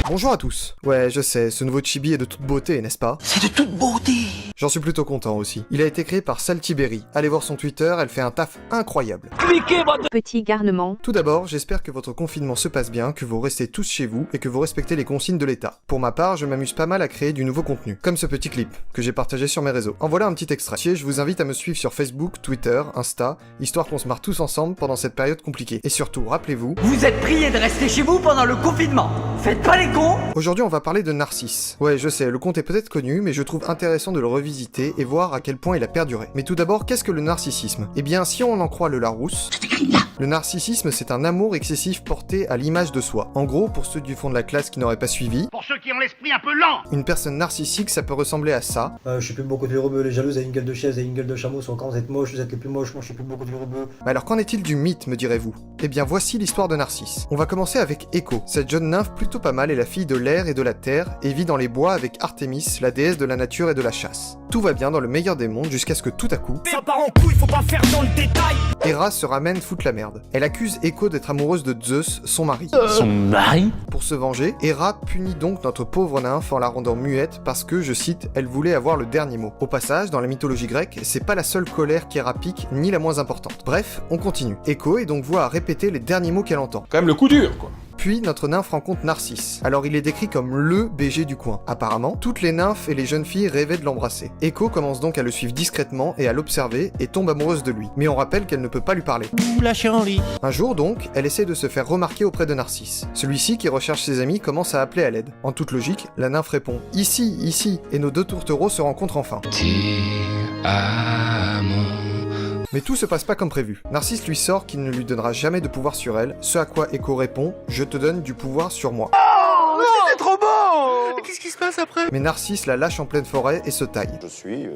Bonjour à tous. Ouais, je sais, ce nouveau chibi est de toute beauté, n'est-ce pas? C'est de toute beauté. J'en suis plutôt content aussi. Il a été créé par Saltyberry. Allez voir son Twitter, elle fait un taf incroyable. Cliquez votre Petit garnement. Tout d'abord, j'espère que votre confinement se passe bien, que vous restez tous chez vous et que vous respectez les consignes de l'État. Pour ma part, je m'amuse pas mal à créer du nouveau contenu, comme ce petit clip que j'ai partagé sur mes réseaux. En voilà un petit extrait. Je vous invite à me suivre sur Facebook, Twitter, Insta, histoire qu'on se marre tous ensemble pendant cette période compliquée. Et surtout, rappelez-vous, Vous êtes priés de rester chez vous pendant le confinement. Faites pas les cons. aujourd'hui on va parler de Narcisse. Ouais, je sais, le conte est peut-être connu, mais je trouve intéressant de le revisiter et voir à quel point il a perduré. Mais tout d'abord, qu'est-ce que le narcissisme? Eh bien, si on en croit le Larousse, le narcissisme c'est un amour excessif porté à l'image de soi. En gros, pour ceux du fond de la classe qui n'auraient pas suivi, Pour ceux qui ont l'esprit un peu lent. une personne narcissique ça peut ressembler à ça. Je suis plus beau côté rebeu, les jalouses, avez une gueule de chaise, avez une gueule de chameau, soit quand vous êtes moche, vous êtes les plus moches, moi je suis plus beau côté rebeu. Mais alors qu'en est-il du mythe, me direz-vous? Eh bien voici l'histoire de Narcisse. On va commencer avec Echo. Cette jeune nymphe plutôt pas mal est la fille de l'air et de la terre et vit dans les bois avec Artémis, la déesse de la nature et de la chasse. Tout va bien dans le meilleur des mondes jusqu'à ce que tout à coup, Ça part en couille, faut pas faire dans le détail. Hera se ramène foutre la merde. Elle accuse Echo d'être amoureuse de Zeus, son mari. Son mari. Pour se venger, Hera punit donc notre pauvre nymphe en la rendant muette parce que, je cite, elle voulait avoir le dernier mot. Au passage, dans la mythologie grecque, c'est pas la seule colère qu'Hera pique, ni la moins importante. Bref, on continue. Echo est donc vouée à répéter les derniers mots qu'elle entend. Quand même le coup dur, quoi. Puis notre nymphe rencontre Narcisse. Alors il est décrit comme LE BG du coin. Apparemment, toutes les nymphes et les jeunes filles rêvaient de l'embrasser. Echo commence donc à le suivre discrètement et à l'observer et tombe amoureuse de lui. Mais on rappelle qu'elle ne peut pas lui parler. Vous lâchez en lit. Un jour donc, elle essaie de se faire remarquer auprès de Narcisse. Celui-ci, qui recherche ses amis, commence à appeler à l'aide. En toute logique, la nymphe répond « Ici, ici !» et nos deux tourtereaux se rencontrent enfin. Mais tout se passe pas comme prévu. Narcisse lui sort qu'il ne lui donnera jamais de pouvoir sur elle, ce à quoi Echo répond « Je te donne du pouvoir sur moi ». C'est trop beau. Qu'est-ce qui se passe après? Mais Narcisse la lâche en pleine forêt et se taille. Je suis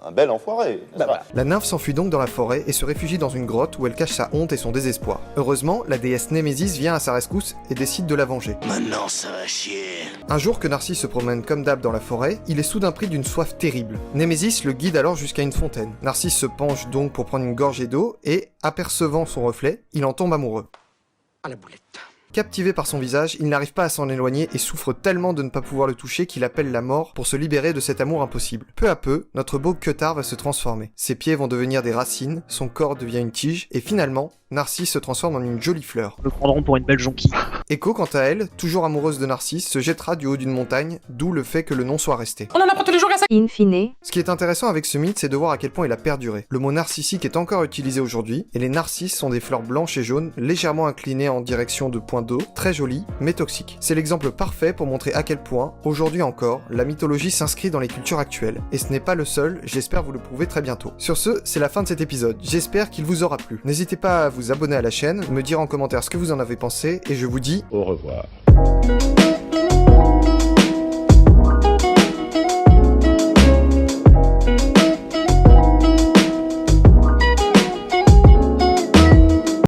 un bel enfoiré. n'est-ce pas La nymphe s'enfuit donc dans la forêt et se réfugie dans une grotte où elle cache sa honte et son désespoir. Heureusement, la déesse Némésis vient à sa rescousse et décide de la venger. Maintenant ça va chier. Un jour que Narcisse se promène comme d'hab dans la forêt, il est soudain pris d'une soif terrible. Némésis le guide alors jusqu'à une fontaine. Narcisse se penche donc pour prendre une gorgée d'eau et, apercevant son reflet, il en tombe amoureux. À la boulette. Captivé par son visage, il n'arrive pas à s'en éloigner et souffre tellement de ne pas pouvoir le toucher qu'il appelle la mort pour se libérer de cet amour impossible. Peu à peu, notre beau Queutard va se transformer. Ses pieds vont devenir des racines, son corps devient une tige, et finalement, Narcisse se transforme en une jolie fleur. Me prendront pour une belle jonquille. Echo, quant à elle, toujours amoureuse de Narcisse, se jettera du haut d'une montagne, d'où le fait que le nom soit resté. On en apprend tous les jours à ça. In fine. Ce qui est intéressant avec ce mythe, c'est de voir à quel point il a perduré. Le mot narcissique est encore utilisé aujourd'hui, et les narcisses sont des fleurs blanches et jaunes, légèrement inclinées en direction de points d'eau, très jolies, mais toxiques. C'est l'exemple parfait pour montrer à quel point, aujourd'hui encore, la mythologie s'inscrit dans les cultures actuelles. Et ce n'est pas le seul, j'espère vous le prouver très bientôt. Sur ce, c'est la fin de cet épisode, j'espère qu'il vous aura plu. N'hésitez pas à vous abonner à la chaîne, me dire en commentaire ce que vous en avez pensé, et je vous dis Au revoir.